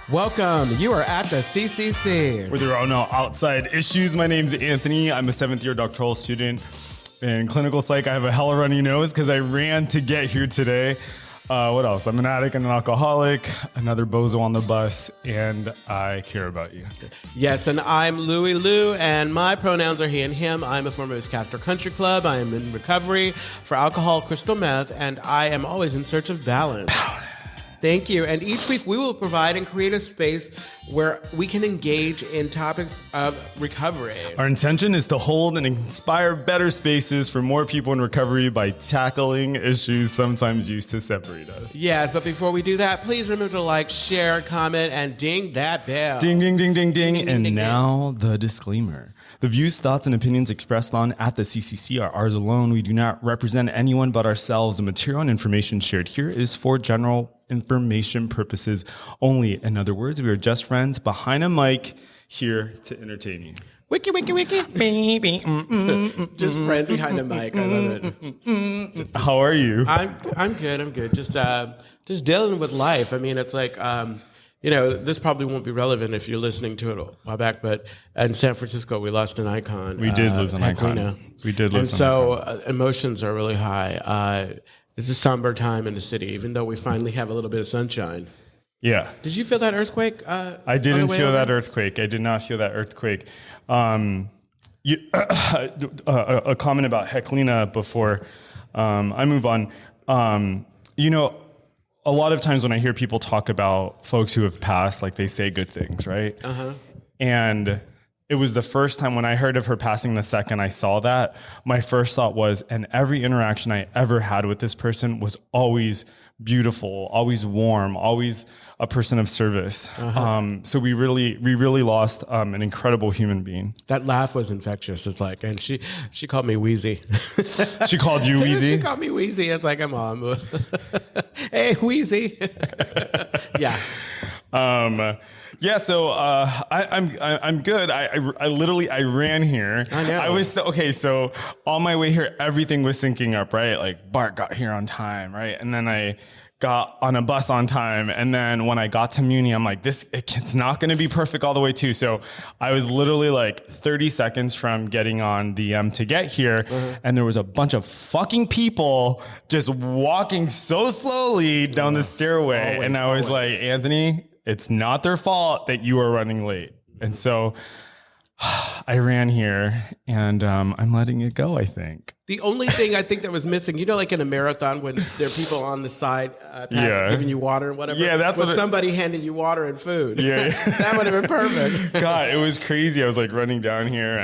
Welcome. You are at the CCC. Where there are no outside issues. My name's Anthony. I'm a 7th-year doctoral student in clinical psych. I have a hella runny nose because I ran to get here today. What else? I'm an addict and an alcoholic, another bozo on the bus, and I care about you. Yes, and I'm LouiLou, and my pronouns are he and him. I'm a former of Castro Country Club. I am in recovery for alcohol, crystal meth, and I am always in search of balance. Thank you. And each week we will provide and create a space where we can engage in topics of recovery. Our intention is to hold and inspire better spaces for more people in recovery by tackling issues sometimes used to separate us. Yes, but before we do that, please remember to like, share, comment, and ding that bell. Ding, ding, ding, ding, ding. Ding, And ding, now the disclaimer. The views, thoughts, and opinions expressed on at the CCC are ours alone. We do not represent anyone but ourselves. The material and information shared here is for general information purposes only. In other words, we are just friends behind a mic here to entertain you. Wiki, wiki, wiki. Just friends behind the mic. I love it. How are you? I'm good. I'm good. Just dealing with life. I mean, it's like, this probably won't be relevant if you're listening to it a while back, but in San Francisco, we lost an icon. We did lose an icon. We did lose an icon. And so emotions are really high. It's a somber time in the city, even though we finally have a little bit of sunshine. Yeah. Did you feel that earthquake? I didn't feel that earthquake. I did not feel that earthquake. A comment about Heklina before I move on. A lot of times when I hear people talk about folks who have passed, like they say good things, right? Uh-huh. And it was the first time when I heard of her passing, the second I saw that, my first thought was, and every interaction I ever had with this person was always beautiful, always warm, always a person of service. Uh-huh. So we really lost an incredible human being. That laugh was infectious. It's like, and she called me Wheezy. She called you Wheezy? She called me Wheezy. It's like, I'm on. Hey, Wheezy. Yeah. Yeah, so I'm good. I literally ran here. I know. I was so on my way here, everything was syncing up, right? Like Bart got here on time, right? And then I got on a bus on time, and then when I got to Muni, I'm like, it's not going to be perfect all the way too. So I was literally like 30 seconds from getting on the M to get here, and there was a bunch of fucking people just walking so slowly down the stairway, and I was like, Anthony, it's not their fault that you are running late. And so I ran here, and I'm letting it go, I think. The only thing I think that was missing, like in a marathon when there are people on the side giving you water and whatever. Yeah, that's somebody handing you water and food. Yeah. That would have been perfect. God, it was crazy. I was like running down here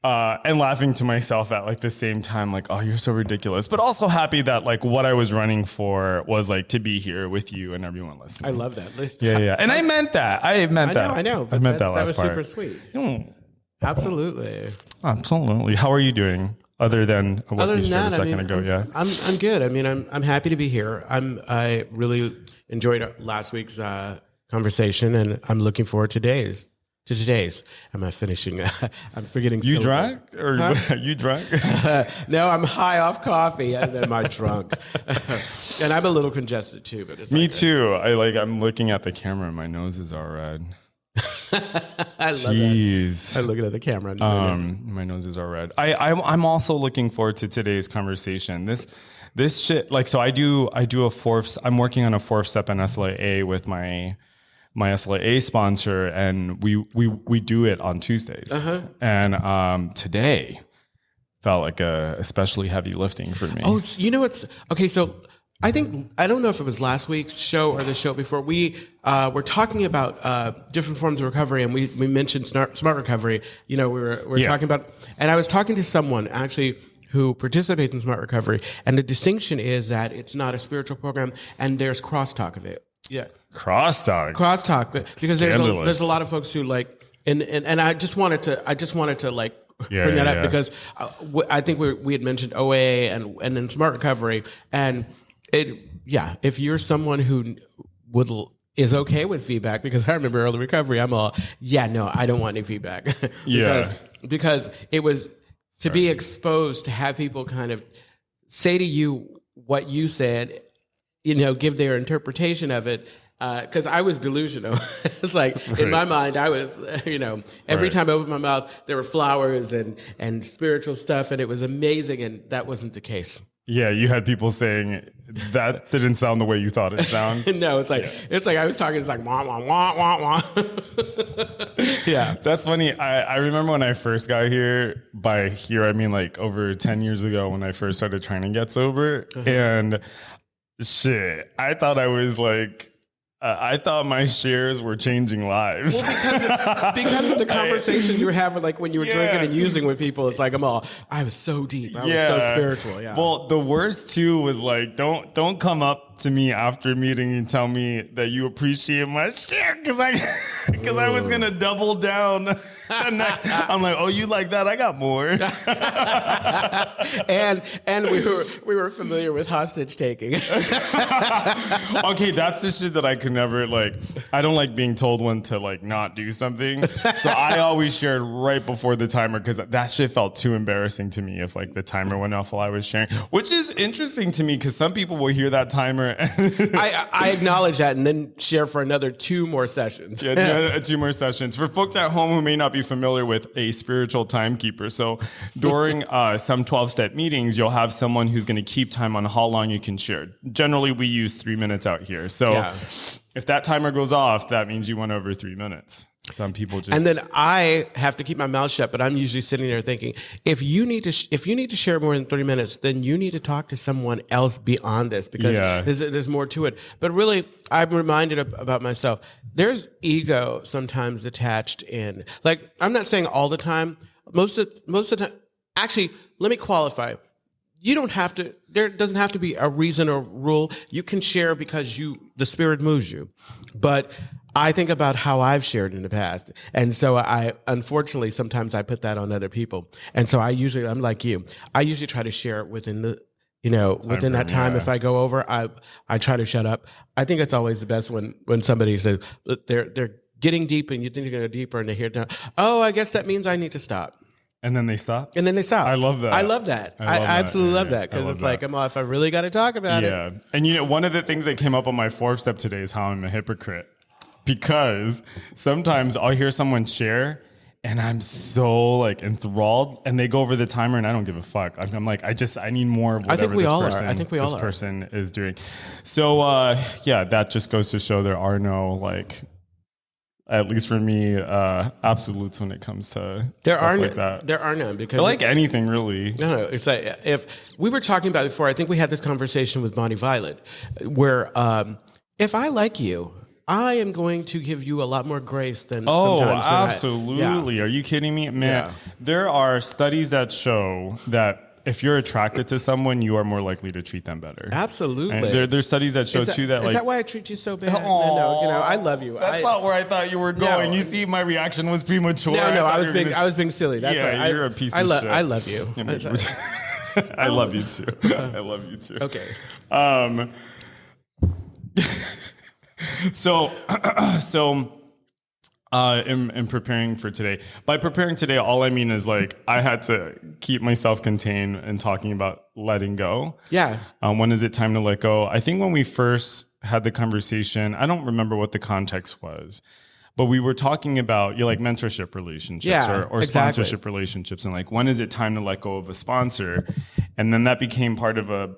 and laughing to myself at like the same time, like, oh, you're so ridiculous. But also happy that like what I was running for was like to be here with you and everyone listening. I love that. Yeah. And I meant that. I meant that. I know. I meant that last part. That was super sweet. Absolutely. How are you doing? Other than what you shared a second ago, yeah. I'm good. I mean, I'm happy to be here. I really enjoyed last week's conversation, and I'm looking forward to today's. Am I finishing? I'm forgetting. You drank? Or you drank? No, I'm high off coffee, and then I'm drunk, and I'm a little congested too. But it's me too. I'm looking at the camera, and my nose is all red. I love that. I'm looking at the camera. My nose is all red. I'm also looking forward to today's conversation. This shit, like, so I do a fourth. I'm working on a 4th step in SLA with my SLA sponsor, and we do it on Tuesdays. Uh-huh. And today felt like a especially heavy lifting for me. Oh, what's okay? So I don't know if it was last week's show or the show before. We were talking about different forms of recovery, and we mentioned smart recovery. We were talking about, and I was talking to someone actually who participates in smart recovery, and the distinction is that it's not a spiritual program, and there's crosstalk of it. Yeah, crosstalk because there's a lot of folks who like, and I just wanted to like. Bring that up because I think we had mentioned OA and then smart recovery, and if you're someone who is okay with feedback, because I remember early recovery, I'm all, I don't want any feedback. because it was to be exposed, to have people kind of say to you what you said, give their interpretation of it. because I was delusional. It's like in my mind, I was, every time I opened my mouth, there were flowers and spiritual stuff, and it was amazing. And that wasn't the case. Yeah, you had people saying that didn't sound the way you thought it sounded. No, it's like I was talking. It's like wah wah wah wah wah. Yeah, that's funny. I remember when I first got here. By here, I mean like over 10 years ago when I first started trying to get sober, and shit, I thought I was like. I thought my shares were changing lives. Well, because of the conversations you were having, like when you were drinking and using with people, it's like I was so deep, I was so spiritual. Yeah. Well, the worst too was like, don't come up to me after a meeting and tell me that you appreciate my share because I was gonna double down. I'm like, oh, you like that? I got more. and we were familiar with hostage taking. Okay, that's the shit that I could never like. I don't like being told when to like not do something. So I always shared right before the timer because that shit felt too embarrassing to me if like the timer went off while I was sharing, which is interesting to me because some people will hear that timer. I acknowledge that and then share for another 2 more sessions. Yeah, 2 more sessions. For folks at home who may not be familiar with a spiritual timekeeper, so during some 12-step meetings, you'll have someone who's going to keep time on how long you can share. Generally, we use 3 minutes out here. So if that timer goes off, that means you went over 3 minutes. Some people just... And then I have to keep my mouth shut, but I'm usually sitting there thinking, if you need to share more than 3 minutes, then you need to talk to someone else beyond this because there's more to it. But really, I'm reminded about myself. There's ego sometimes attached in, like, I'm not saying all the time. Most of the time, actually, let me qualify. You don't have to, there doesn't have to be a reason or rule. You can share because the Spirit moves you. But I think about how I've shared in the past. And so unfortunately, sometimes I put that on other people. And so I'm like you. I usually try to share within within that time. If I go over, I try to shut up. I think it's always the best when somebody says they're getting deep and you think they're going to go deeper and they hear, oh, I guess that means I need to stop. And then they stop? And then they stop. I love that. I love that. I absolutely love that because it's like, if I really got to talk about it. Yeah. And one of the things that came up on my 4th step today is how I'm a hypocrite. Because sometimes I'll hear someone share and I'm so like enthralled and they go over the timer and I don't give a fuck. I'm like, I need more of whatever this person is doing. So that just goes to show there are no like, at least for me, absolutes when it comes to stuff like that. There are none because like anything really. No, it's like if we were talking about it before, I think we had this conversation with Bonnie Violet, where if I like you, I am going to give you a lot more grace than sometimes. Oh, absolutely. Are you kidding me? Man, there are studies that show that if you're attracted to someone, you are more likely to treat them better. Absolutely. And there's studies that show too that is that why I treat you so bad? No, I love you. That's not where I thought you were going. You see, my reaction was premature. No, I was being silly. That's you're a piece of shit. I love you. I love you too. I love you too. Okay. So in preparing for today, by preparing today, all I mean is like I had to keep myself contained and talking about letting go. Yeah. When is it time to let go? I think when we first had the conversation, I don't remember what the context was, but we were talking about like mentorship relationships or sponsorship relationships, and like when is it time to let go of a sponsor? And then that became part of a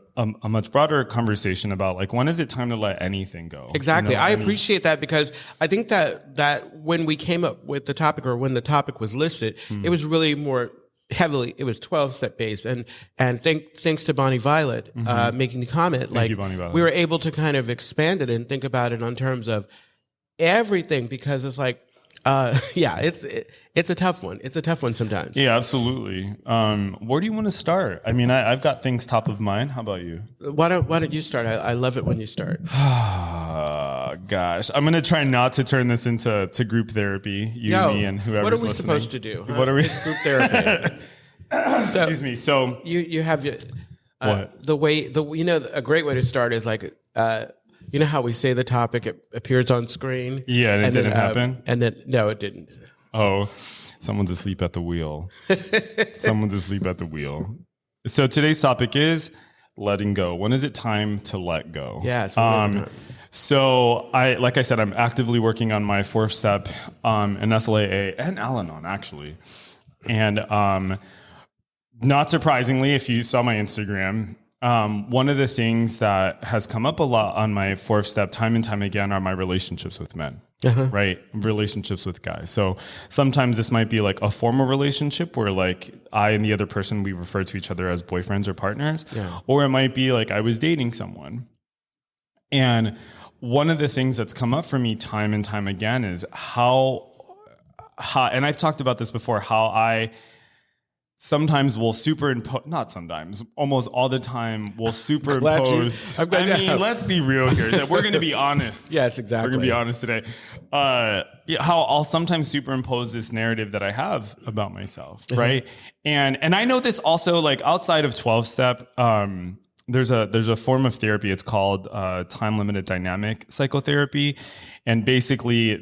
much broader conversation about like when is it time to let anything go? Exactly. I appreciate that because I think that when we came up with the topic or when the topic was listed, it was really more heavily, it was 12-step based. And thanks to Bonnie Violet making the comment, Thank you, Bonnie Violet. We were able to kind of expand it and think about it on terms of everything because it's like, it's a tough one. It's a tough one sometimes. Yeah, absolutely. Where do you want to start? I mean, I've got things top of mind. How about you? Why don't you start? I love it when you start. Gosh, I'm going to try not to turn this into group therapy. Me, and whoever's listening. What are we supposed to do? Huh? What are we? It's group therapy. Excuse me. So you have your what? A great way to start is like you know how we say the topic, it appears on screen? Yeah, and it didn't happen? And then, no, it didn't. Oh, someone's asleep at the wheel. Someone's asleep at the wheel. So today's topic is letting go. When is it time to let go? Yeah. So like I said, I'm actively working on my 4th step in SLAA and Al-Anon, actually. And not surprisingly, if you saw my Instagram, one of the things that has come up a lot on my 4th step time and time again are my relationships with men, right? Relationships with guys. So sometimes this might be like a formal relationship where like I and the other person, we refer to each other as boyfriends or partners, or it might be like I was dating someone. And one of the things that's come up for me time and time again is how, and I've talked about this before, how I sometimes will superimpose, not sometimes, almost all the time will superimpose. I mean, let's be real here. We're going to be honest. Yes, exactly. We're going to be honest today. How I'll sometimes superimpose this narrative that I have about myself, right? And I know this also, like outside of 12-step, there's a form of therapy. It's called time-limited dynamic psychotherapy, and basically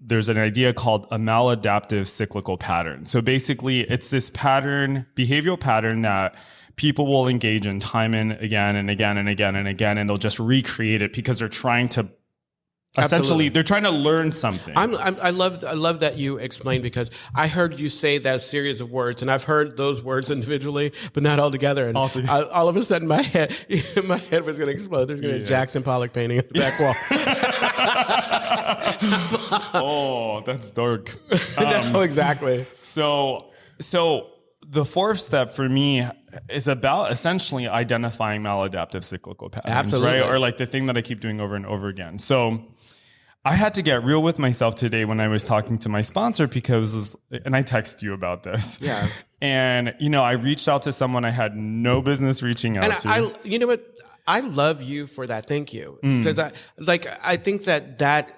there's an idea called a maladaptive cyclical pattern. So basically, it's this behavioral pattern that people will engage in time and again and again and again and again, and they'll just recreate it because they're trying to. Essentially, they're trying to learn something. I love that you explained, because I heard you say that series of words, and I've heard those words individually, but not all together. And all of a sudden, my head was going to explode. There's going to be a Jackson Pollock painting on the back wall. Oh, that's dark. No, exactly. So the 4th step for me is about essentially identifying maladaptive cyclical patterns, Absolutely. right? Or like the thing that I keep doing over and over again. So I had to get real with myself today when I was talking to my sponsor, because, and I texted you about this. Yeah. And, I reached out to someone I had no business reaching out to. You know what? I love you for that. Thank you. Because I think that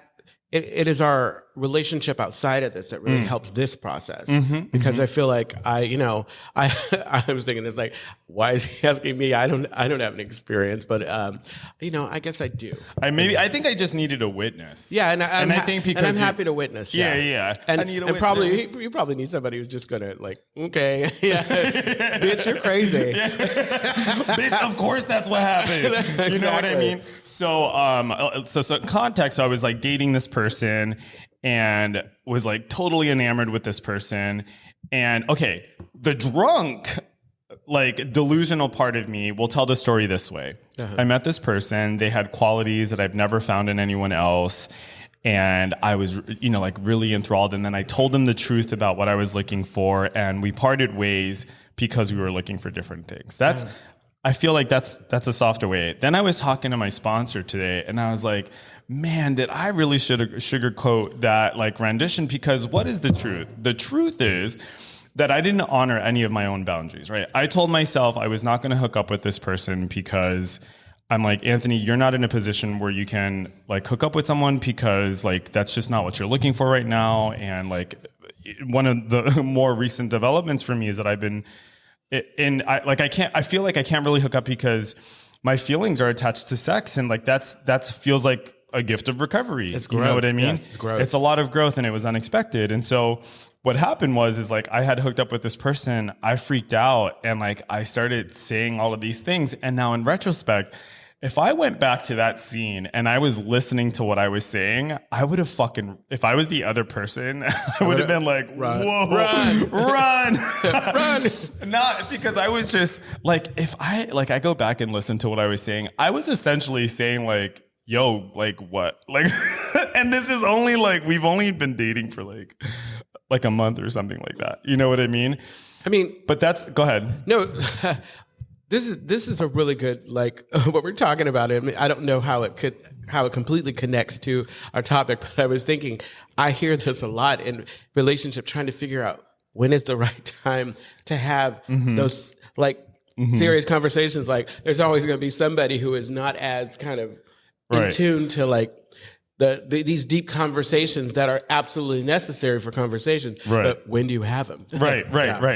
it is our relationship outside of this that really helps this process. Because I feel like I was thinking, it's like, why is he asking me? I don't have an experience, but I guess I do. I think I just needed a witness. Yeah, and I think because I'm happy to witness. Yeah. And I need a witness. Probably you probably need somebody who's just gonna like, okay, yeah, bitch, you're crazy. Yeah. Bitch, of course that's what happened. Exactly. You know what I mean? So context, I was like dating this person and was like totally enamored with this person. And okay, the drunk, like delusional part of me will tell the story this way. I met this person. They had qualities that I've never found in anyone else. And I was, like really enthralled. And then I told them the truth about what I was looking for. And we parted ways because we were looking for different things. I feel like that's a softer way. Then I was talking to my sponsor today, and I was like, man, did I really sugarcoat that like rendition? Because what is the truth? The truth is that I didn't honor any of my own boundaries, right? I told myself I was not going to hook up with this person because I'm like, Anthony, you're not in a position where you can like hook up with someone, because like that's just not what you're looking for right now. And like one of the more recent developments for me is that I've been I feel like I can't really hook up because my feelings are attached to sex, and like that feels like a gift of recovery. It's growth. You know what I mean? Yes, it's growth. It's a lot of growth, and it was unexpected. And so what happened was like I had hooked up with this person, I freaked out, and like I started saying all of these things. And now in retrospect, if I went back to that scene and I was listening to what I was saying, I would have if I was the other person, I would have been like, whoa, run. Not because I was just like, if I go back and listen to what I was saying, I was essentially saying like, yo, like what? Like, and this is only like, we've only been dating for like a month or something like that. You know what I mean? But go ahead. No, This is a really good, like, what we're talking about. I mean, I don't know how it completely connects to our topic, but I was thinking, I hear this a lot in relationship, trying to figure out when is the right time to have those like serious conversations. Like, there's always going to be somebody who is not as kind of in tune to like these deep conversations that are absolutely necessary for conversation. Right. But when do you have them? Right.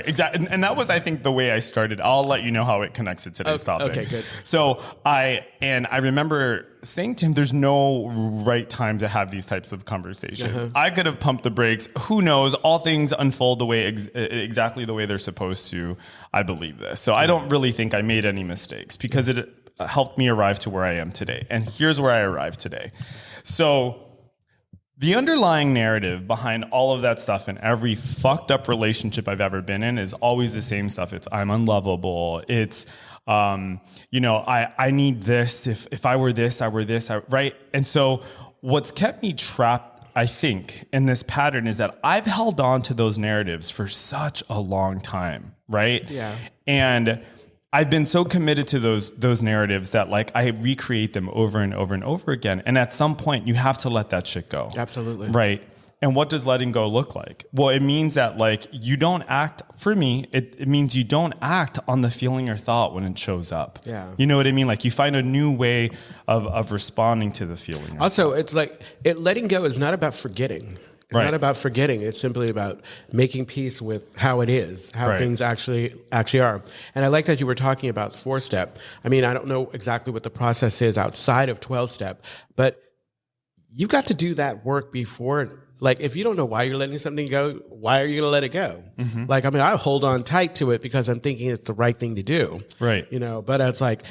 Exactly. And that was, I think, the way I started. I'll let you know how it connects to today's topic. Okay, good. So I remember saying to him, there's no right time to have these types of conversations. I could have pumped the brakes. Who knows? All things unfold the way exactly the way they're supposed to. I believe this. So I don't really think I made any mistakes, because helped me arrive to where I am today. And here's where I arrived today. So the underlying narrative behind all of that stuff in every fucked up relationship I've ever been in is always the same stuff. It's I'm unlovable. It's, I need this. If I were this, I were this, right? And so what's kept me trapped, I think, in this pattern is that I've held on to those narratives for such a long time, right? Yeah. And I've been so committed to those narratives that like I recreate them over and over and over again. And at some point you have to let that shit go. Absolutely. Right. And what does letting go look like? Well, it means that like you don't act, for me, it means you don't act on the feeling or thought when it shows up. Yeah. You know what I mean? Like you find a new way of responding to the feeling. Also, it's like letting go is not about forgetting. It's not about forgetting. It's simply about making peace with how it is, how things actually are. And I like that you were talking about 4-step. I mean, I don't know exactly what the process is outside of 12-step, but you've got to do that work before. Like, if you don't know why you're letting something go, why are you going to let it go? Mm-hmm. Like, I mean, I hold on tight to it because I'm thinking it's the right thing to do. Right. But it's like,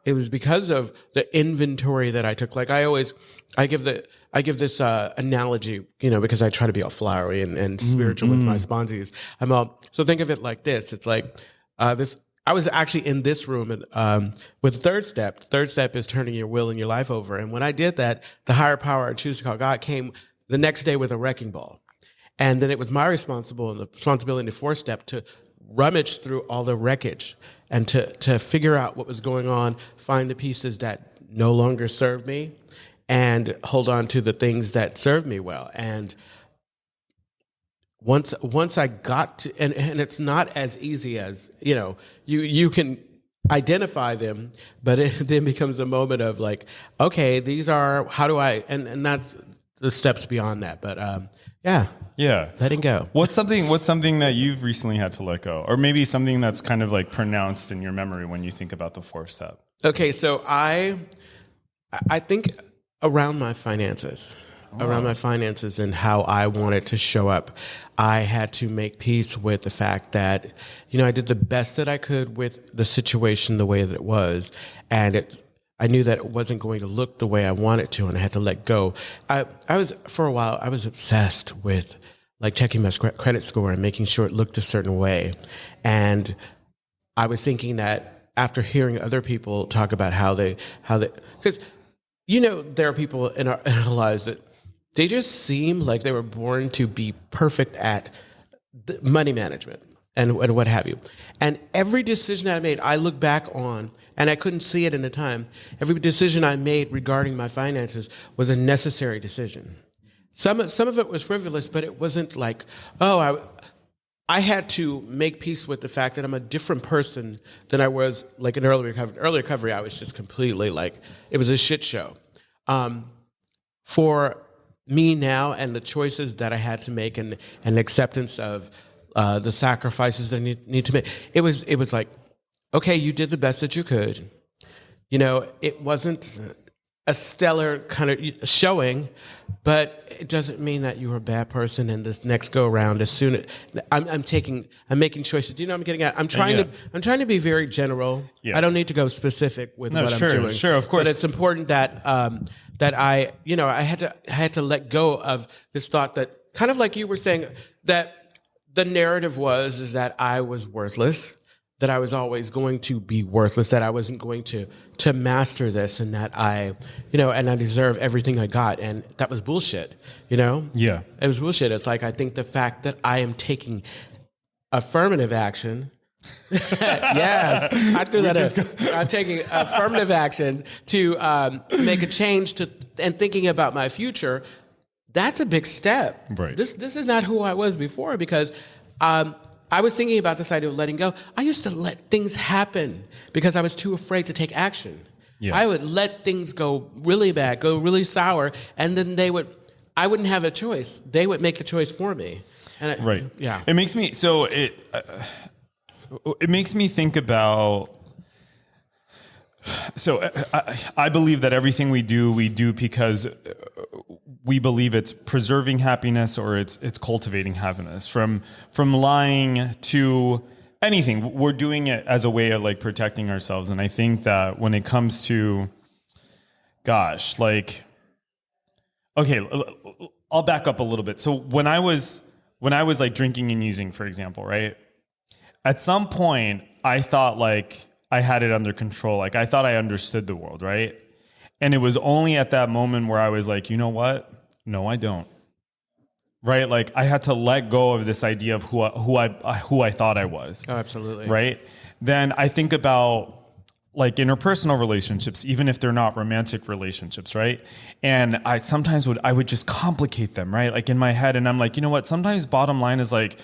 it was because of the inventory that I took. Like I give this analogy, because I try to be all flowery and spiritual with my sponsees. So think of it like this. It's like, I was actually in this room with third step. Third step is turning your will and your life over. And when I did that, the higher power I choose to call God came the next day with a wrecking ball. And then it was my responsibility in 4-step to rummage through all the wreckage and to figure out what was going on, find the pieces that no longer serve me, and hold on to the things that serve me well. And once I got to, and it's not as easy as, you can identify them, but it then becomes a moment of like, okay, these are, how do I, and that's the steps beyond that. But yeah, letting go. What's something that you've recently had to let go, or maybe something that's kind of like pronounced in your memory when you think about the 4-step? Okay, so I think around my finances. Around my finances and how I wanted to show up, I had to make peace with the fact that, I did the best that I could with the situation the way that it was. And I knew that it wasn't going to look the way I wanted to, and I had to let go. For a while, I was obsessed with like checking my credit score and making sure it looked a certain way. And I was thinking that after hearing other people talk about how they, because, there are people in our lives that they just seem like they were born to be perfect at money management and what have you. And every decision I made, I look back on, and I couldn't see it in the time. Every decision I made regarding my finances was a necessary decision. Some of it was frivolous, but it wasn't like, I had to make peace with the fact that I'm a different person than I was like in early recovery. Early recovery, I was just completely like, it was a shit show. For me now and the choices that I had to make and acceptance of the sacrifices that I need to make, it was like, okay, you did the best that you could. It wasn't a stellar kind of showing, but it doesn't mean that you were a bad person. And this next go around, as soon as I'm making choices. Do you know what I'm getting at? I'm trying to be very general. Yeah. I don't need to go specific with what I'm doing. Sure, of course. But it's important that that I had to let go of this thought that, kind of like you were saying, that the narrative is that I was worthless, that I was always going to be worthless, that I wasn't going to master this, and that I deserve everything I got. And that was bullshit, Yeah. It was bullshit. It's like, I think the fact that I am taking affirmative action. Yes, I threw that in. I'm taking affirmative action to make a change and thinking about my future. That's a big step. Right. This is not who I was before, because I was thinking about this idea of letting go. I used to let things happen because I was too afraid to take action. Yeah. I would let things go really bad, go really sour, and then I wouldn't have a choice. They would make the choice for me. And right. Yeah. It makes me it makes me think about. So I believe that everything we do because we believe it's preserving happiness or it's cultivating happiness. From lying to anything, we're doing it as a way of like protecting ourselves. And I think that when it comes to, gosh, like, okay, I'll back up a little bit. So when I was like drinking and using, for example, right? At some point, I thought like I had it under control. Like I thought I understood the world, right? And it was only at that moment where I was like, you know what? No, I don't. Right? Like I had to let go of this idea of who I thought I was. Oh, absolutely. Right? Then I think about like interpersonal relationships, even if they're not romantic relationships, right? And I sometimes would just complicate them, right? Like in my head, and I'm like, you know what? Sometimes bottom line is like,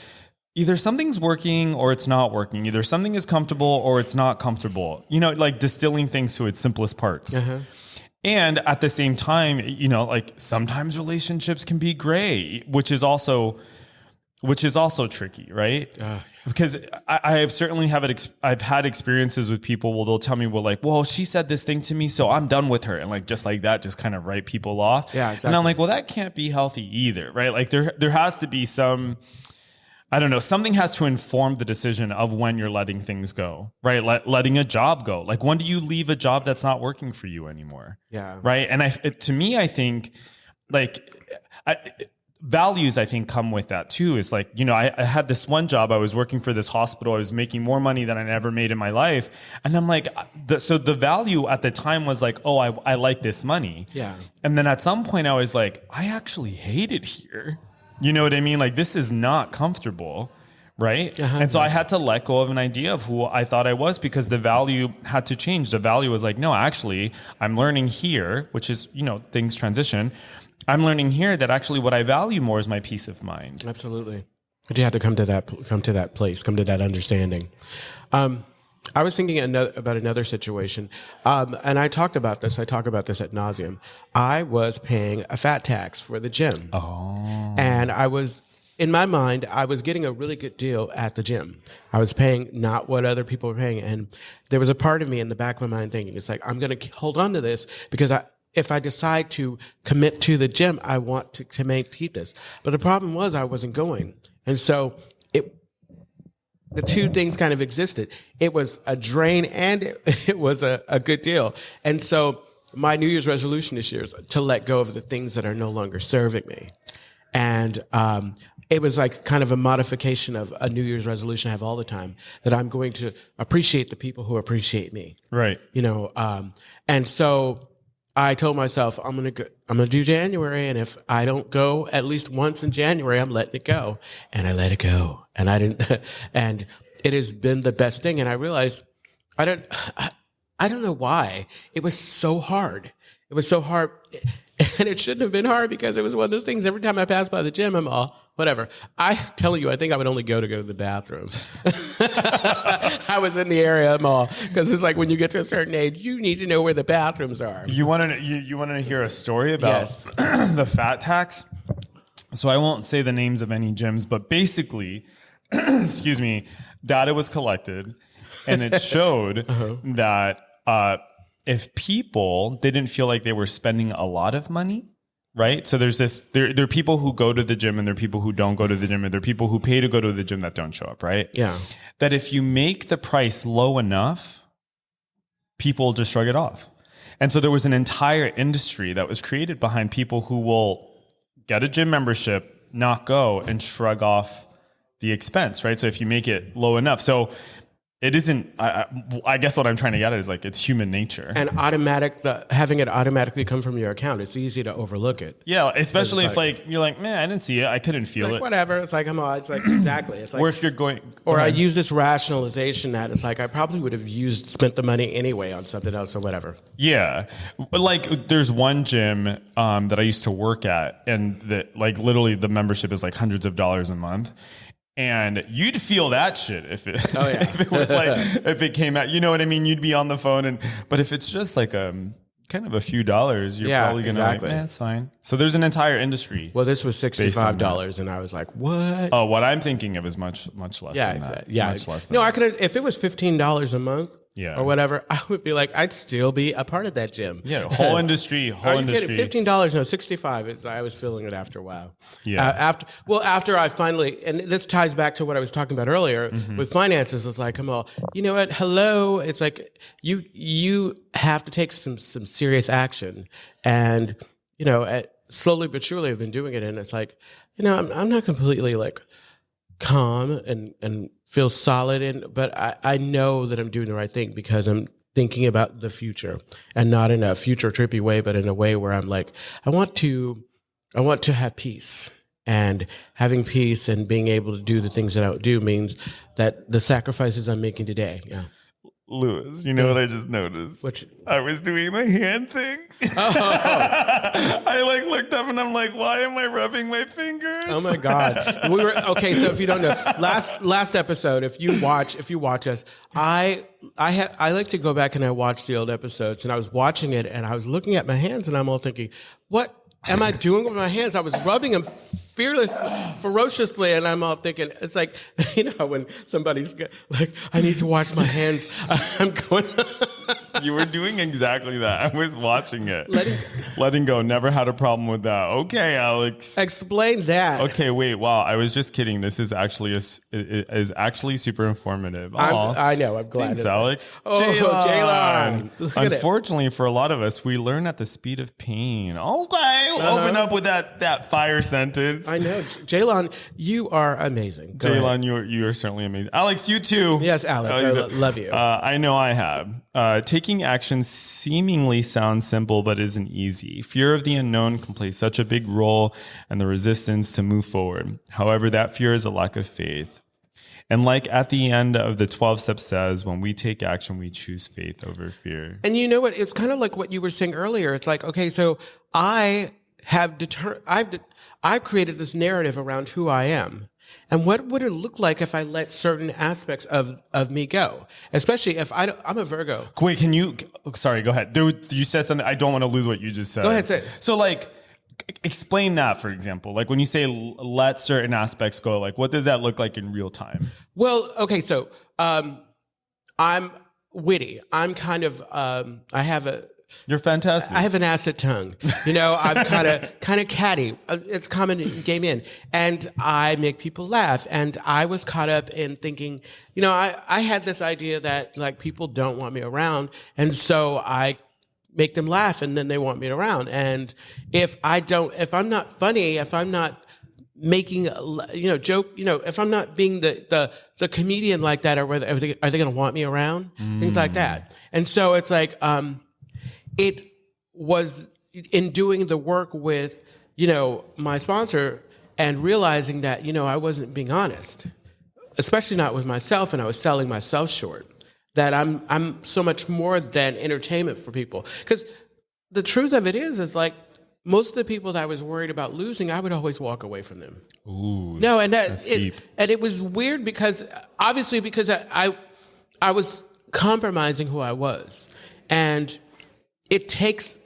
either something's working or it's not working. Either something is comfortable or it's not comfortable. You know, like distilling things to its simplest parts. Uh-huh. And at the same time, you know, like sometimes relationships can be gray, which is also tricky, right? Because I have certainly I've had experiences with people where they'll tell me, well, she said this thing to me, so I'm done with her. And like, just like that, just kind of write people off. Yeah, exactly. And I'm like, well, that can't be healthy either, right? Like there has to be some, I don't know, something has to inform the decision of when you're letting things go, right? Letting a job go. Like when do you leave a job that's not working for you anymore? Yeah. Right. And to me, I think like values, I think, come with that too. It's like, you know, I had this one job. I was working for this hospital. I was making more money than I ever made in my life. And I'm like, so the value at the time was like, oh, I like this money. Yeah. And then at some point I was like, I actually hate it here. You know what I mean? Like this is not comfortable. Right. Uh-huh. And so I had to let go of an idea of who I thought I was because the value had to change. The value was like, no, actually I'm learning here, which is, you know, things transition. I'm learning here that actually what I value more is my peace of mind. Absolutely. But you had to come to that place, come to that understanding. I was thinking about another situation, and I talk about this ad nauseum. I was paying a fat tax for the gym. Oh. And in my mind, I was getting a really good deal at the gym. I was paying not what other people were paying. And there was a part of me in the back of my mind thinking, it's like, I'm going to hold on to this because if I decide to commit to the gym, I want to keep this. But the problem was I wasn't going. And so the two things kind of existed. It was a drain and it was a good deal. And so my New Year's resolution this year is to let go of the things that are no longer serving me. And it was like kind of a modification of a New Year's resolution I have all the time, that I'm going to appreciate the people who appreciate me. Right. You know, and so I told myself, I'm going to do January. And if I don't go at least once in January, I'm letting it go. And I let it go. And I didn't, and it has been the best thing. And I realized I don't know why it was so hard. It was so hard. And it shouldn't have been hard because it was one of those things. Every time I pass by the gym, I'm all, whatever. I tell you, I think I would only go to the bathroom. I was in the area, I'm all, because it's like when you get to a certain age, you need to know where the bathrooms are. You want to hear a story about the fat tax? So I won't say the names of any gyms, but basically, excuse me, data was collected and it showed that if people didn't feel like they were spending a lot of money, right? So there are people who go to the gym and there are people who don't go to the gym and there are people who pay to go to the gym that don't show up, right? Yeah. That if you make the price low enough, people just shrug it off. And so there was an entire industry that was created behind people who will get a gym membership, not go, and shrug off the expense, right? So if you make it low enough. So it isn't, I guess what I'm trying to get at is like, it's human nature. And having it automatically come from your account, it's easy to overlook it. Yeah, especially if like, you're like, man, I didn't see it. I couldn't feel it. Whatever. It's like, exactly. It's like, or if you're going, I use this rationalization that it's like, I probably would have spent the money anyway on something else or whatever. Yeah. But like, there's one gym that I used to work at, and literally the membership is like hundreds of dollars a month. And you'd feel that shit if it was like, if it came out, you know what I mean? You'd be on the phone but if it's just like kind of a few dollars, you're probably going to like, man, it's fine. So there's an entire industry. Well, this was $65 and I was like, what? Oh, what I'm thinking of is much, much less than that. Yeah. Much less than no, that. I could have, if it was $15 a month, or whatever, I would be like, I'd still be a part of that gym. Yeah, whole industry. Are you kidding? $15, no, $65. I was feeling it after a while. Yeah. After I finally, and this ties back to what I was talking about earlier with finances. It's like, come on, you know what? Hello. It's like you have to take some serious action, and slowly but surely I've been doing it, and it's like, I'm not completely like calm and feel solid but I know that I'm doing the right thing because I'm thinking about the future, and not in a future trippy way, but in a way where I'm like, I want to have peace, and having peace and being able to do the things that I do means that the sacrifices I'm making today. Yeah. Louis, you know what I just noticed? I was doing the hand thing. Oh. I looked up and I'm like, why am I rubbing my fingers? Oh my God. Okay. So if you don't know, last episode, if you watch us, I like to go back and I watch the old episodes, and I was watching it and I was looking at my hands and I'm all thinking, what am I doing with my hands? I was rubbing them ferociously, and I'm all thinking, it's like, when somebody's like, I need to wash my hands. I'm going. You were doing exactly that. I was watching it. Letting go. Never had a problem with that. Okay, Alex. Explain that. Okay, wait. Wow, I was just kidding. This is actually super informative. I know. I'm glad. Thanks, Alex. Oh, Jaylon. Unfortunately, for a lot of us, we learn at the speed of pain. Okay, open up with that fire sentence. I know, Jaylon. You are amazing. Jaylon, you are certainly amazing. Alex, you too. Yes, Alex. I love you. I know I have. Taking action seemingly sounds simple, but isn't easy. Fear of the unknown can play such a big role in the resistance to move forward. However, that fear is a lack of faith. And like at the end of the 12 steps says, when we take action, we choose faith over fear. And you know what? It's kind of like what you were saying earlier. It's like, okay, so I've created this narrative around who I am. And what would it look like if I let certain aspects of me go? Especially if I'm a Virgo. Wait, sorry, go ahead. You said something. I don't want to lose what you just said. Go ahead, say it. So explain that, for example. Like when you say let certain aspects go, like what does that look like in real time? Well, okay, so I'm witty. I'm kind of, You're fantastic. I have an acid tongue. I'm kind of catty. It's common in gay men. And I make people laugh. And I was caught up in thinking, I had this idea that like people don't want me around. And so I make them laugh and then they want me around. And if I'm not funny, if I'm not making joke, if I'm not being the comedian like that, are they going to want me around? Things like that. And so it's like, it was in doing the work with, my sponsor and realizing that, I wasn't being honest, especially not with myself, and I was selling myself short, that I'm so much more than entertainment for people. Because the truth of it is like most of the people that I was worried about losing, I would always walk away from them. Ooh, no, and that's deep. And it was weird because I was compromising who I was, and it takes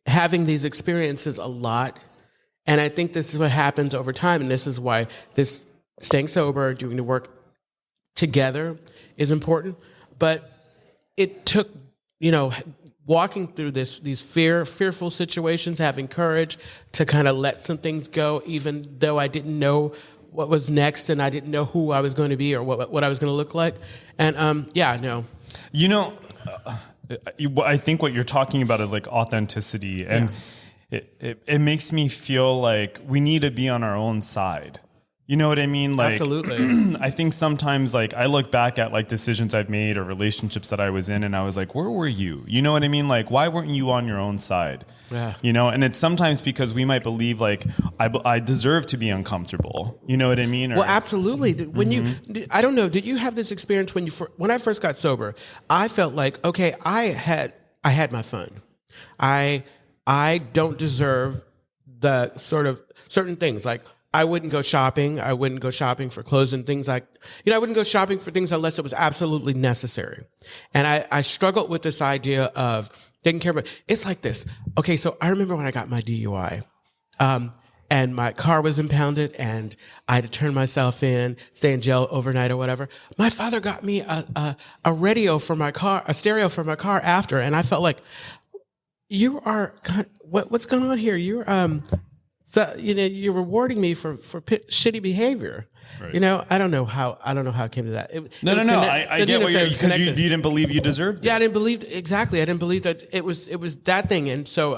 having these experiences a lot. And I think this is what happens over time. And this is why this staying sober, doing the work together is important. But it took, walking through these fearful situations, having courage to kind of let some things go, even though I didn't know what was next and I didn't know who I was going to be or what I was going to look like. And no. I think what you're talking about is like authenticity, and it makes me feel like we need to be on our own side. You know what I mean? Like, absolutely. I think sometimes like I look back at like decisions I've made or relationships that I was in, and I was like, where were you? You know what I mean? Like, why weren't you on your own side? Yeah. And it's sometimes because we might believe like I deserve to be uncomfortable. You know what I mean? Well, absolutely. When I don't know, did you have this experience when I first got sober? I felt like, okay, I had my fun. I don't deserve the sort of certain things like. I wouldn't go shopping. I wouldn't go shopping for clothes and things like, I wouldn't go shopping for things unless it was absolutely necessary. And I struggled with this idea of taking care of it. It's like this. Okay, so I remember when I got my DUI. and my car was impounded and I had to turn myself in, stay in jail overnight or whatever. My father got me a radio for my car, a stereo for my car after. And I felt like, what's going on here? You're rewarding me for shitty behavior. Right. I don't know how it came to that. No. I get what because you didn't believe you deserved it. Yeah, I didn't believe that it was that thing. And so,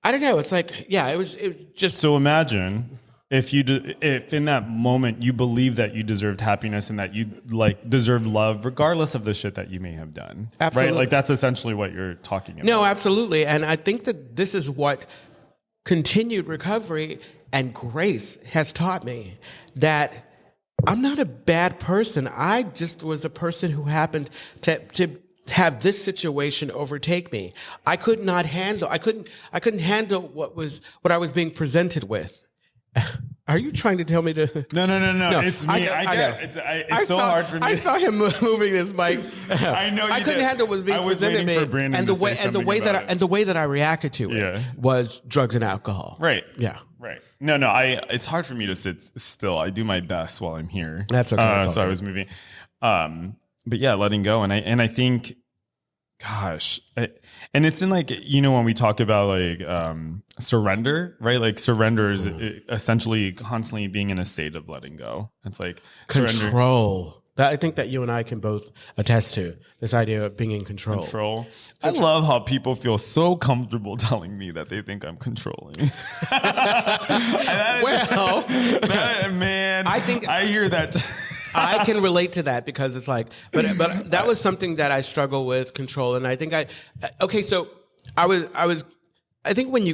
I don't know. It's like, yeah, it was just. So imagine if in that moment you believed that you deserved happiness and that you deserved love, regardless of the shit that you may have done. Absolutely. Right? Like that's essentially what you're talking about. No, absolutely. And I think that this is what continued recovery and grace has taught me, that I'm not a bad person. I just was a person who happened to have this situation overtake me. I couldn't handle what I was being presented with. Are you trying to tell me to? No. It's me. It's so hard for me. I saw him moving his mic. I know. I couldn't handle what was being presented to me, and the way that I reacted to it was drugs and alcohol. Right. Yeah. Right. No. It's hard for me to sit still. I do my best while I'm here. That's okay. So I was moving. But yeah, letting go, and I think, gosh, and it's in when we talk about surrender, right? Like surrender is essentially constantly being in a state of letting go. It's like control. I think that you and I can both attest to this idea of being in control. I love how people feel so comfortable telling me that they think I'm controlling. Man, I think I hear that. I can relate to that because it's like, but that was something that I struggle with, control. And I think so I think when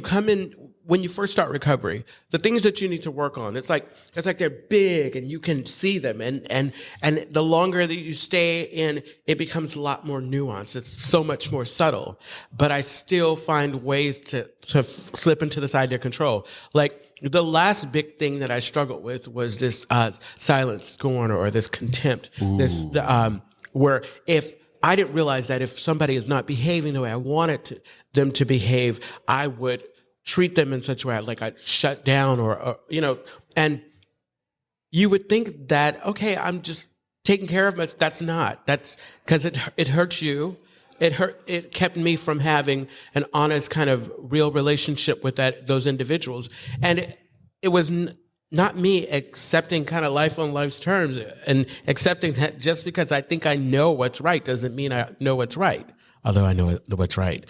you first start recovery, the things that you need to work on, it's like they're big and you can see them. And the longer that you stay in, it becomes a lot more nuanced. It's so much more subtle, but I still find ways to slip into this idea of control. Like, the last big thing that I struggled with was this silent scorn or this contempt. Where if I didn't realize that if somebody is not behaving the way I wanted them to behave, I would treat them in such a way like I'd shut down or and you would think that, okay, I'm just taking care of myself. That's not. That's because it hurts you. It kept me from having an honest kind of real relationship with those individuals. And it was not me accepting kind of life on life's terms and accepting that just because I think I know what's right doesn't mean I know what's right. Although I know what's right.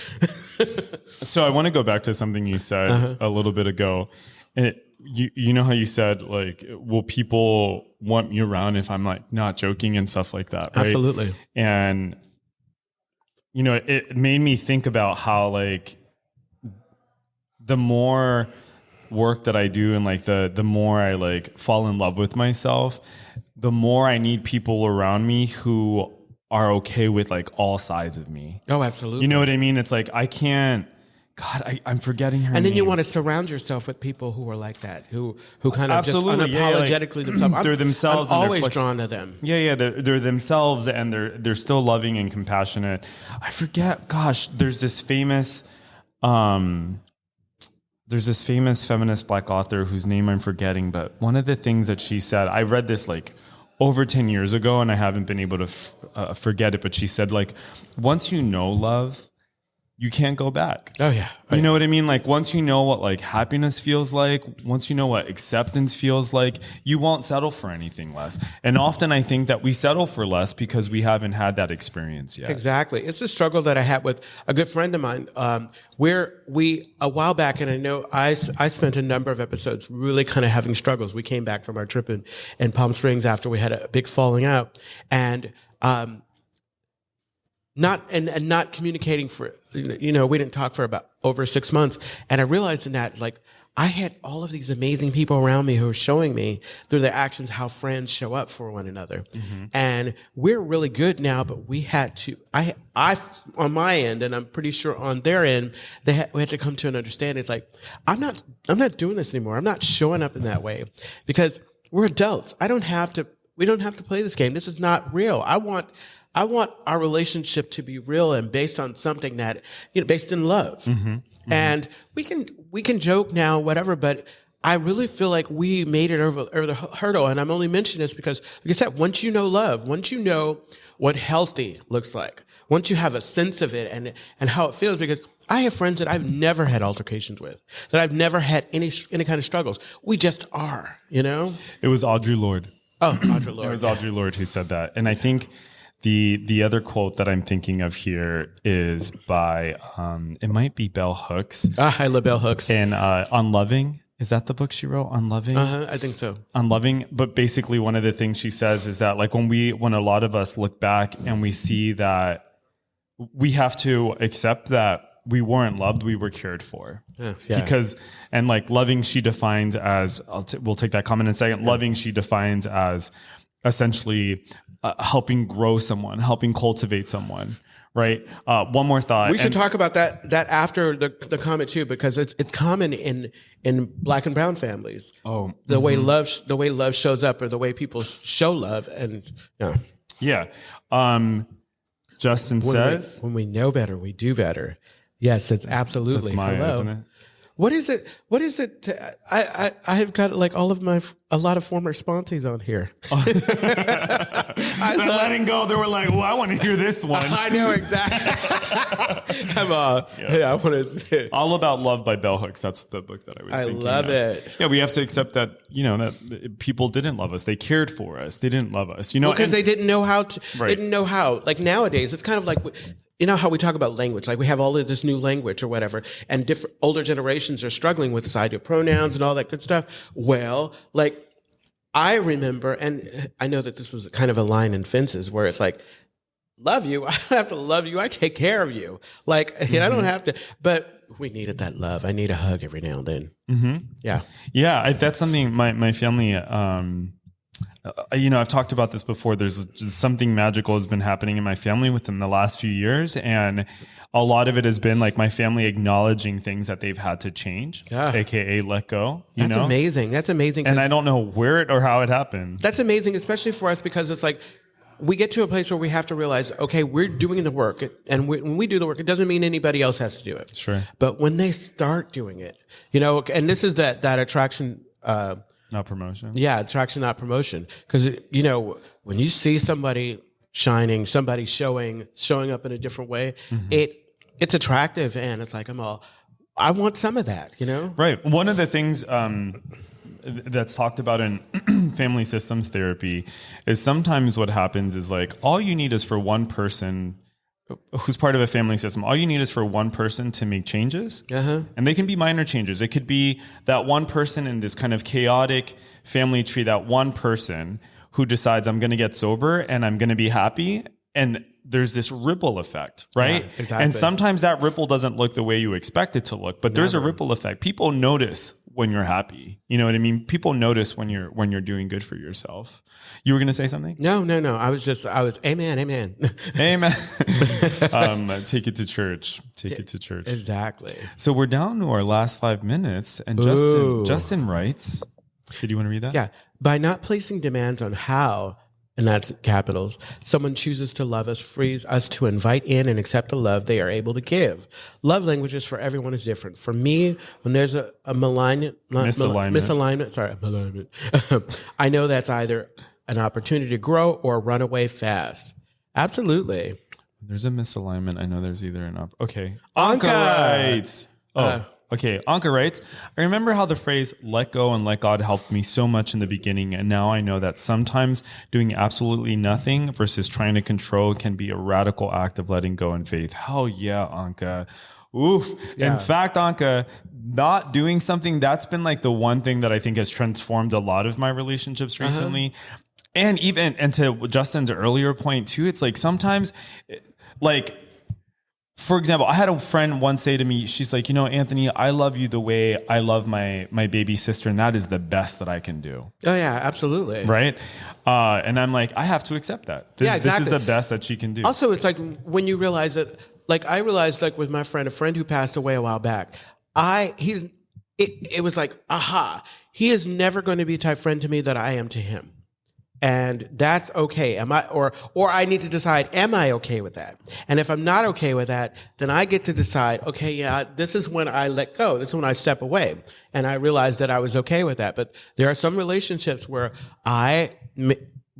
So I want to go back to something you said a little bit ago. You know how you said, like, will people want me around if I'm not joking and stuff like that, right? Absolutely. And it made me think about how the more work that I do and the more I fall in love with myself, the more I need people around me who are okay with all sides of me. Oh, absolutely. You know what I mean? It's I can't. God, I'm forgetting her name. And then you want to surround yourself with people who are like that, who kind of absolutely. Just unapologetically themselves. They're themselves. I'm always drawn to them. Yeah. They're themselves, and they're still loving and compassionate. I forget. Gosh, there's this famous feminist Black author whose name I'm forgetting. But one of the things that she said, I read this over 10 years ago, and I haven't been able to forget it. But she said, once you know love, you can't go back. Oh, yeah. You know what I mean? Once you know what happiness feels like, once you know what acceptance feels like, you won't settle for anything less. And often I think that we settle for less because we haven't had that experience yet. Exactly. It's a struggle that I had with a good friend of mine, where a while back, and I know I spent a number of episodes really kind of having struggles. We came back from our trip in Palm Springs after we had a big falling out, and not communicating for, we didn't talk for about over 6 months. And I realized in that, I had all of these amazing people around me who were showing me through their actions how friends show up for one another. Mm-hmm. And we're really good now, but we had to, I on my end, and I'm pretty sure on their end, we had to come to an understanding. It's I'm not doing this anymore. I'm not showing up in that way because we're adults. We don't have to play this game. This is not real. I want our relationship to be real and based on something that, based in love. Mm-hmm. Mm-hmm. And we can joke now, whatever, but I really feel like we made it over the hurdle. And I'm only mentioning this because, like I said, once you know love, once you know what healthy looks like, once you have a sense of it and how it feels, because I have friends that I've never had altercations with, that I've never had any kind of struggles. We just are, you know? It was Audre Lorde. Oh, Audre Lorde. It was Audre Lorde who said that. And I think the other quote that I'm thinking of here is by, it might be Bell Hooks. I love Bell Hooks. And Unloving. Is that the book she wrote? Unloving? I think so. Unloving. But basically one of the things she says is that like when a lot of us look back and we see that we have to accept that we weren't loved, we were cared for. Yeah. Because, and like loving, she defines as, we'll take that comment in a second. Loving, she defines as essentially helping grow someone, helping cultivate someone. Right. One more thought. We should talk about that after the comment too, because it's common in Black and brown families. Oh, the way love shows up, or the way people show love, and yeah. Justin says, when we know better, we do better. Yes, it's absolutely. That's Maya, hello. isn't it? What is it? I have got like a lot of former sponsees on here. They're letting go. They were like, well, I want to hear this one. I know exactly. I want to say All About Love by Bell Hooks. That's the book that I was thinking love of. it. Yeah, we have to accept that, that people didn't love us. They cared for us. They didn't love us. Because they didn't know how to. Right. They didn't know how. Like nowadays, it's kind of like, how we talk about language, like we have all of this new language or whatever, and different older generations are struggling with this idea of pronouns and all that good stuff. Well, like I remember, and I know that this was kind of a line in Fences where it's like, love you. I don't have to love you. I take care of you. Like, I don't have to, but we needed that love. I need a hug every now and then. Mm-hmm. Yeah. Yeah. That's something my family, I've talked about this before. There's just something magical has been happening in my family within the last few years. And a lot of it has been like my family acknowledging things that they've had to change, AKA let go. That's amazing. That's amazing. And I don't know where it or how it happened. That's amazing, especially for us, because it's like, we get to a place where we have to realize, okay, we're doing the work. And when we do the work, it doesn't mean anybody else has to do it. Sure. But when they start doing it, and this is that attraction, not promotion. Yeah, attraction, not promotion. Because, when you see somebody shining, somebody showing up in a different way, it's attractive, and it's like, I want some of that, Right. One of the things that's talked about in family systems therapy is sometimes what happens is like all you need is for one person who's part of a family system. All you need is for one person to make changes, and they can be minor changes. It could be that one person in this kind of chaotic family tree, that one person who decides I'm going to get sober and I'm going to be happy. And there's this ripple effect, right? Yeah, exactly. And sometimes that ripple doesn't look the way you expect it to look, but there's a ripple effect. People notice when you're happy. You know what I mean? People notice when you're doing good for yourself. You were going to say something? No. I was amen. Amen. Take it to church. Take it to church. Exactly. So we're down to our last 5 minutes, and Justin writes, did you want to read that? Yeah. By not placing demands on how, and that's capitals, someone chooses to love us, frees us to invite in and accept the love they are able to give. Love languages for everyone is different. For me, when there's a misalignment, I know that's either an opportunity to grow or run away fast. Absolutely. There's a misalignment. I know there's either an okay. Anka writes. Okay, Anka writes, I remember how the phrase let go and let God helped me so much in the beginning, and now I know that sometimes doing absolutely nothing versus trying to control can be a radical act of letting go in faith. Hell yeah, Anka. Oof. Yeah. In fact, Anka, not doing something, that's been like the one thing that I think has transformed a lot of my relationships recently. And to Justin's earlier point too, it's like sometimes like, for example, I had a friend once say to me, she's like, Anthony, I love you the way I love my baby sister, and that is the best that I can do. Oh, yeah, absolutely. Right? And I'm like, I have to accept that. This is the best that she can do. Also, it's like when you realize that, like I realized like with my friend, a friend who passed away a while back, it was like, aha, he is never going to be the type friend to me that I am to him. And that's okay. Or I need to decide, am I okay with that? And if I'm not okay with that, then I get to decide, okay, yeah, this is when I let go. This is when I step away. And I realized that I was okay with that. But there are some relationships where I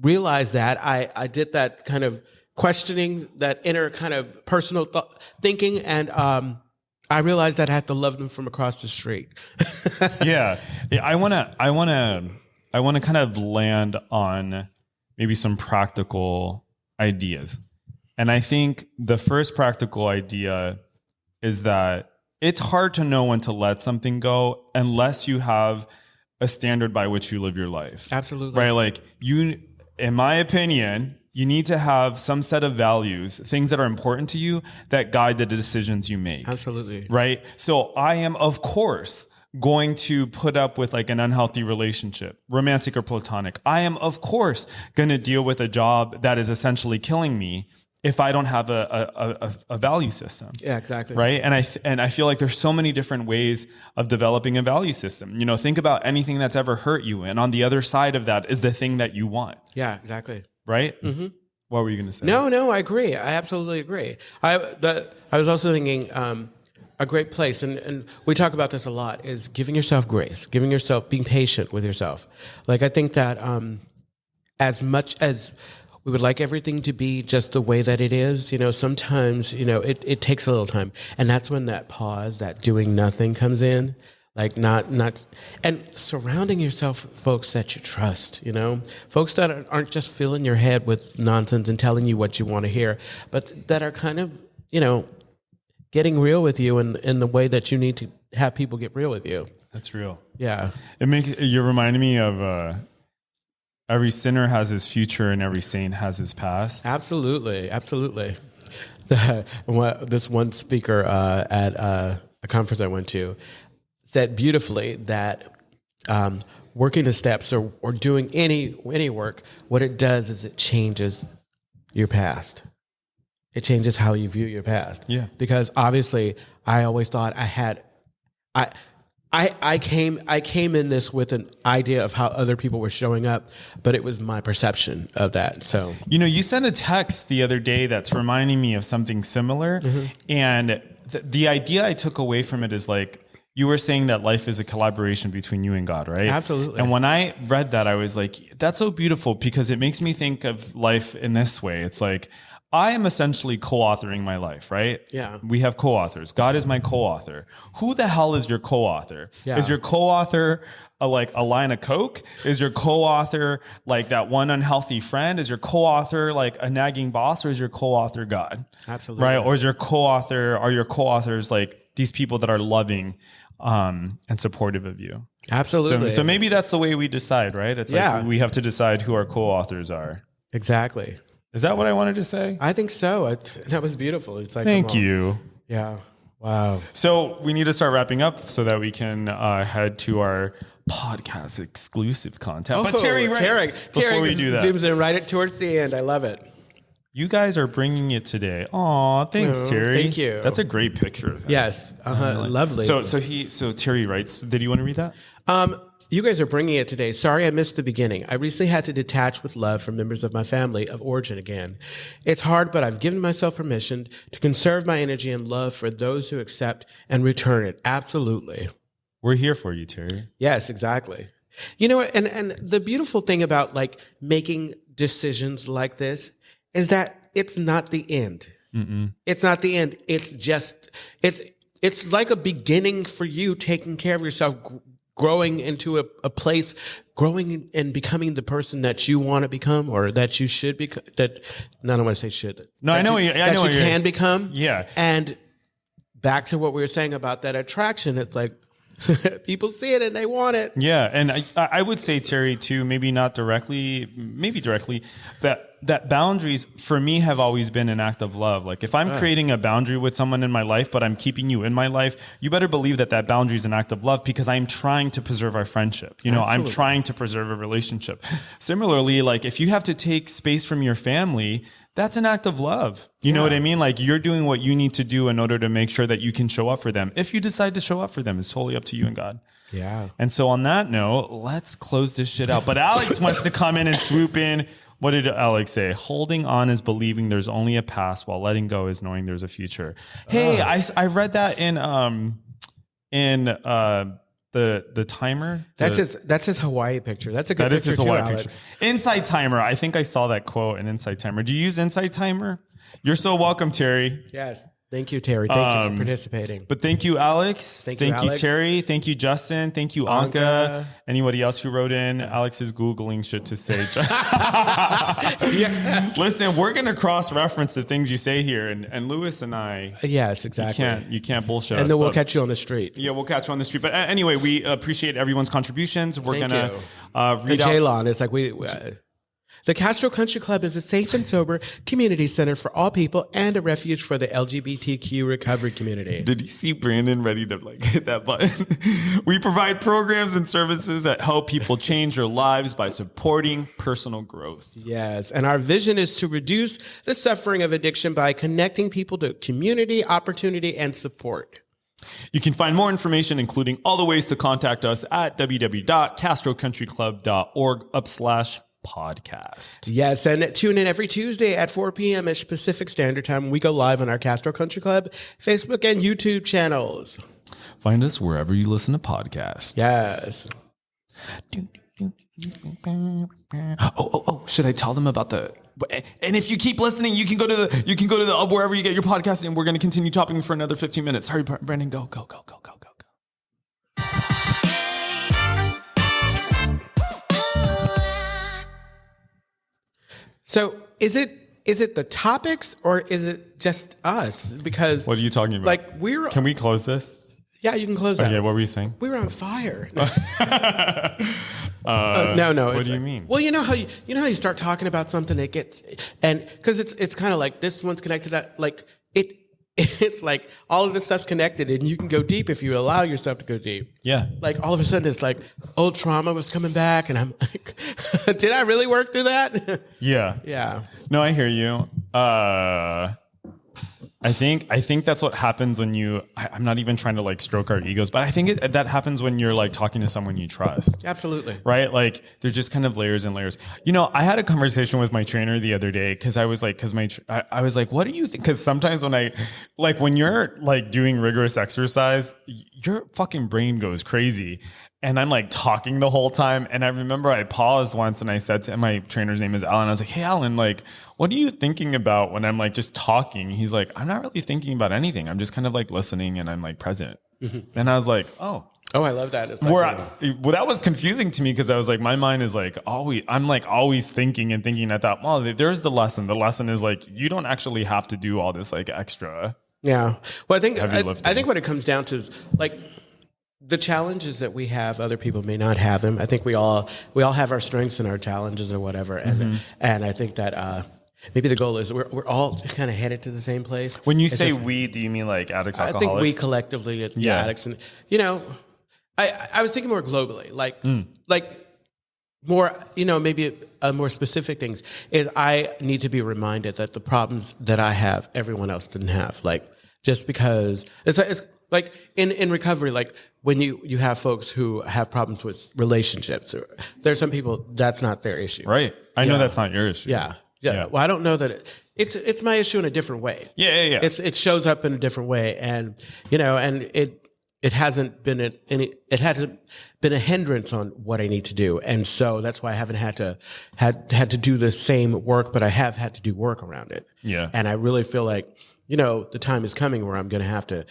realized that I did that kind of questioning, that inner kind of personal thinking. And, I realized that I had to love them from across the street. Yeah. I want to kind of land on maybe some practical ideas. And I think the first practical idea is that it's hard to know when to let something go unless you have a standard by which you live your life. Absolutely. Right? Like in my opinion, you need to have some set of values, things that are important to you that guide the decisions you make. Absolutely. Right? So I am, of course, going to put up with like an unhealthy relationship, romantic or platonic. I am, of course, going to deal with a job that is essentially killing me if I don't have a value system. Yeah, exactly. Right. And I feel like there's so many different ways of developing a value system. You know, think about anything that's ever hurt you. And on the other side of that is the thing that you want. Yeah, exactly. Right? Mm-hmm. What were you going to say? No, I agree. I absolutely agree. I was also thinking a great place, and we talk about this a lot, is giving yourself grace, being patient with yourself. Like, I think that as much as we would like everything to be just the way that it is, sometimes, it takes a little time. And that's when that pause, that doing nothing comes in. Like and surrounding yourself with folks that you trust, folks that aren't just filling your head with nonsense and telling you what you want to hear, but that are kind of, getting real with you in the way that you need to have people get real with you. That's real. Yeah. You're reminding me of every sinner has his future and every saint has his past. Absolutely. Absolutely. This one speaker at a conference I went to said beautifully that working the steps or doing any work, what it does is it changes your past. It changes how you view your past. Yeah. Because obviously, I always thought I came in this with an idea of how other people were showing up, but it was my perception of that. So, you sent a text the other day that's reminding me of something similar, mm-hmm. and the idea I took away from it is like, you were saying that life is a collaboration between you and God, right? Absolutely. And when I read that, I was like, that's so beautiful because it makes me think of life in this way. It's like, I am essentially co-authoring my life, right? Yeah. We have co-authors. God is my co-author. Who the hell is your co-author? Yeah. Is your co-author like a line of Coke? Is your co-author like that one unhealthy friend? Is your co-author like a nagging boss, or is your co-author God? Absolutely. Right? Or is your co-authors like these people that are loving and supportive of you? Absolutely. So maybe that's the way we decide, right? It's like we have to decide who our co-authors are. Exactly. Is that what I wanted to say? I think so. That was beautiful. It's like, thank you. Yeah. Wow. So we need to start wrapping up so that we can head to our podcast exclusive content. But Terry writes before we do that. Zooms in right towards the end. I love it. You guys are bringing it today. Aw, thanks, Terry. Thank you. That's a great picture of him. Yes. Lovely. So Terry writes, did you want to read that? You guys are bringing it today. Sorry I missed the beginning. I recently had to detach with love from members of my family of origin again. It's hard, but I've given myself permission to conserve my energy and love for those who accept and return it. Absolutely. We're here for you, Terry. Yes, exactly. And the beautiful thing about like making decisions like this is that it's not the end. Mm-mm. It's not the end. It's just, it's like a beginning for you taking care of yourself, growing into a place, growing and becoming the person that you want to become, or that you should become. I don't want to say should. No, I know. You can become. Yeah. And back to what we were saying about that attraction, it's like people see it and they want it. Yeah, and I would say, Terry, too, maybe not directly, maybe directly, that boundaries for me have always been an act of love. Like if I'm creating a boundary with someone in my life, but I'm keeping you in my life, you better believe that boundary is an act of love because I'm trying to preserve our friendship. Absolutely. I'm trying to preserve a relationship. Similarly, like if you have to take space from your family, that's an act of love. You know what I mean? Like you're doing what you need to do in order to make sure that you can show up for them. If you decide to show up for them, it's totally up to you and God. Yeah. And so on that note, let's close this shit out. But Alex wants to come in and swoop in. What did Alex say? Holding on is believing there's only a past, while letting go is knowing there's a future. Hey, I read that in the timer. That's his Hawaii picture. That's a good picture too, Alex. Insight Timer. I think I saw that quote in Insight Timer. Do you use Insight Timer? You're so welcome, Terry. Yes. Thank you, Terry. Thank you for participating. But thank you, Alex. Thank you, Terry. Thank you, Justin. Thank you, Anka. Anybody else who wrote in? Alex is Googling shit to say. Yes. Listen, we're going to cross-reference the things you say here. And Lewis and I. Yes, exactly. You can't bullshit us. And then we'll but, catch you on the street. Yeah, we'll catch you on the street. But anyway, we appreciate everyone's contributions. We're going to read out. J-Lon, it's like the Castro Country Club is a safe and sober community center for all people and a refuge for the LGBTQ recovery community. Did you see Brandon ready to hit that button? We provide programs and services that help people change their lives by supporting personal growth. Yes, and our vision is to reduce the suffering of addiction by connecting people to community, opportunity, and support. You can find more information, including all the ways to contact us at www.castrocountryclub.org/podcast. Yes, and tune in every Tuesday at 4 p.m. at Pacific Standard Time. We go live on our Castro Country Club Facebook and YouTube channels. Find us wherever you listen to podcasts. Yes. Oh! Should I tell them about the? And if you keep listening, you can go to the wherever you get your podcast, and we're going to continue talking for another 15 minutes. Sorry, Brandon. Go. So is it the topics or is it just us? Because what are you talking about? Can we close this? Yeah, you can close that. Okay, what were you saying? We were on fire. No. What do you mean? Well, you know how you start talking about something, it gets, and because it's kind of like this one's connected to that, like it's like all of this stuff's connected, and you can go deep if you allow yourself to go deep. Yeah. Like all of a sudden, it's like old trauma was coming back, and I'm like, did I really work through that? Yeah. Yeah. No, I hear you. I think that's what happens when I'm not even trying to stroke our egos, but I think that happens when you're talking to someone you trust. Absolutely. Right? There's just kind of layers and layers. I had a conversation with my trainer the other day because I was like, what do you think? Because sometimes when you're doing rigorous exercise, your fucking brain goes crazy. And I'm talking the whole time. And I remember I paused once and I said to my trainer's name is Alan. I was like, hey, Alan, what are you thinking about when I'm just talking? He's like, I'm not really thinking about anything. I'm just kind of listening and I'm present. Mm-hmm. And I was like, oh, I love that. It's that was confusing to me because I was like, my mind is always thinking and thinking at that. Well, there's the lesson. The lesson is you don't actually have to do all this extra. Yeah. Well, I think what it comes down to is the challenges that we have, other people may not have them. I think we all have our strengths and our challenges or whatever. And I think that maybe the goal is we're all kind of headed to the same place. When you say we, do you mean addicts, alcoholics? I think we collectively, addicts. And, I was thinking more globally, more, maybe a more specific things is I need to be reminded that the problems that I have, everyone else didn't have. Just because it's like in recovery, when you have folks who have problems with relationships, or there's some people that's not their issue. Right. I know that's not your issue. Yeah. Well, I don't know that it's my issue in a different way. Yeah. It shows up in a different way, and and it hasn't been a hindrance on what I need to do, and so that's why I haven't had to do the same work, but I have had to do work around it. Yeah. And I really feel like the time is coming where I'm going to have to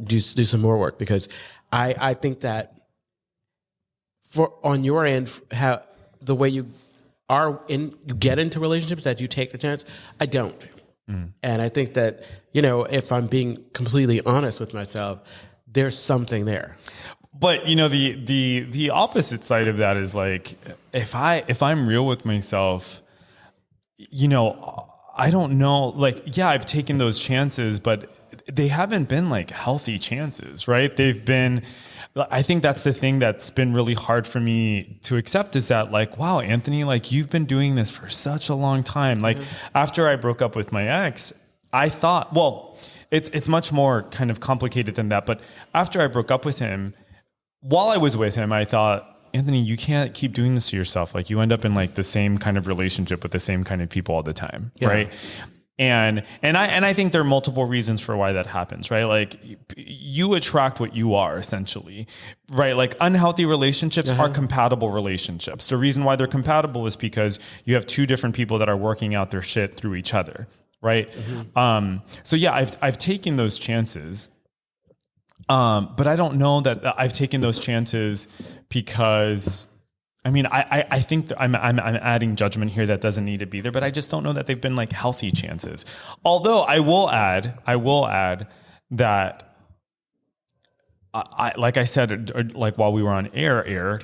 do some more work, because I think that on your end, how the way you get into relationships, that you take the chance, I don't. And I think that, if I'm being completely honest with myself, there's something there. But the opposite side of that is if I'm real with myself, I don't know, I've taken those chances, but they haven't been healthy chances, right? They've been I think that's the thing that's been really hard for me to accept is that like, wow, Anthony, like you've been doing this for such a long time. Like after I broke up with my ex, I thought, well, it's much more kind of complicated than that. But after I broke up with him, while I was with him, I thought, Anthony, you can't keep doing this to yourself. Like you end up in like the same kind of relationship with the same kind of people all the time. Yeah. Right. And I think there are multiple reasons for why that happens, right? Like you attract what you are essentially, right? Like unhealthy relationships are compatible relationships. The reason why they're compatible is because you have two different people that are working out their shit through each other, right? So yeah, I've taken those chances, but I don't know that I've taken those chances because. I mean, I think that I'm adding judgment here that doesn't need to be there, but I just don't know that they've been like healthy chances. Although I will add that I like I said, like while we were on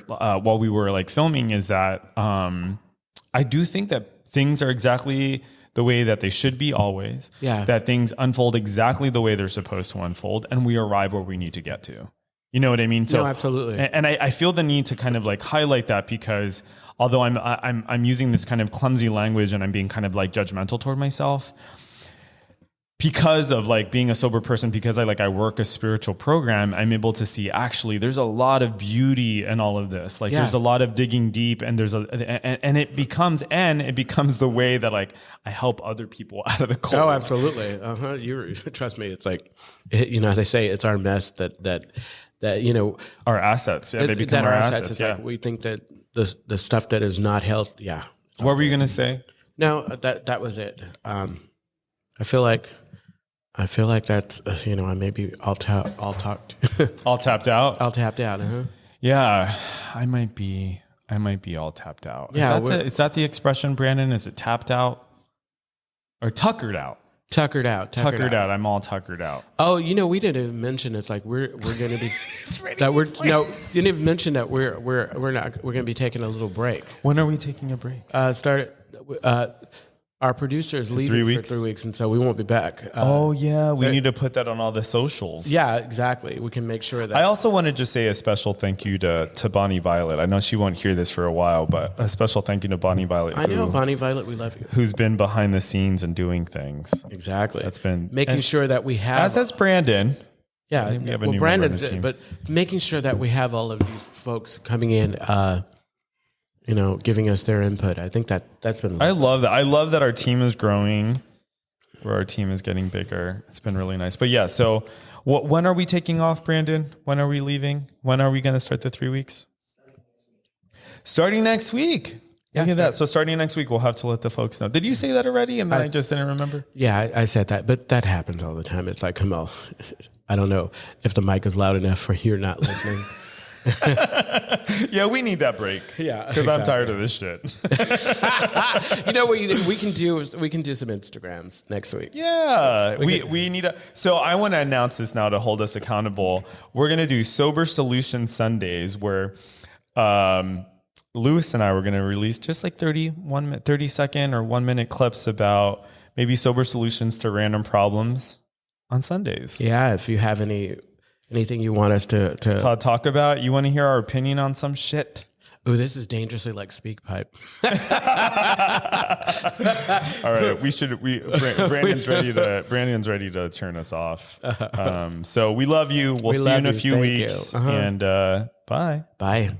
while we were like filming, is that I do think that things are exactly the way that they should be always. Yeah. That things unfold exactly the way they're supposed to unfold, and we arrive where we need to get to. You know what I mean? So, no, absolutely. And I feel the need to kind of like highlight that because although I'm using this kind of clumsy language and I'm being kind of like judgmental toward myself because of like being a sober person, because I work a spiritual program, I'm able to see actually there's a lot of beauty in all of this. Like there's a lot of digging deep and it becomes the way that like I help other people out of the cold. Oh, absolutely. You trust me. It's like, you know, they say it's our mess that you know, our assets. Yeah, they become our assets. It's like we think that the stuff that is not health. Yeah. What were you gonna say? No, that was it. I feel like that's you know, I may be all tapped out. All tapped out. Yeah, I might be all tapped out. Yeah, is that the expression, Brandon? Is it tapped out or tuckered out? Tuckered out. I'm all tuckered out. Oh, you know, we didn't even mention it's like we're going to be you didn't even mention that we're going to be taking a little break. When are we taking a break? Our producer is leaving for 3 weeks, and so we won't be back. We need to put that on all the socials. Yeah, exactly. We can make sure that. I also want to just say a special thank you to Bonnie Violet. I know she won't hear this for a while, but a special thank you to Bonnie Violet. I know, Bonnie Violet, we love you. Who's been behind the scenes and doing things. Exactly. That's been making sure that we have. As has Brandon. Yeah, we have a new Brandon's it, but making sure that we have all of these folks coming in. You know, giving us their input. I think that's been. I love that. I love that our team is growing, where our team is getting bigger. It's been really nice. But yeah, so when are we taking off, Brandon? When are we leaving? When are we going to start the 3 weeks? Starting next week. Look at that. So starting next week, we'll have to let the folks know. Did you say that already? And then I just didn't remember. Yeah, I said that, but that happens all the time. It's like, come on, I don't know if the mic is loud enough for you not listening. Yeah, we need that break. Yeah, because I'm tired of this shit. You know what we can do is we can do some Instagrams next week. Yeah, we need a. So I want to announce this now to hold us accountable. We're gonna do Sober Solution Sundays where Lewis and I were gonna release just like 30 second or 1 minute clips about maybe sober solutions to random problems on Sundays. Yeah, if you have anything you want us to talk about, you want to hear our opinion on some shit? Oh, this is dangerously like speakpipe. All right, Brandon's ready to turn us off. So we love you. We'll see you in a few weeks. And bye. Bye.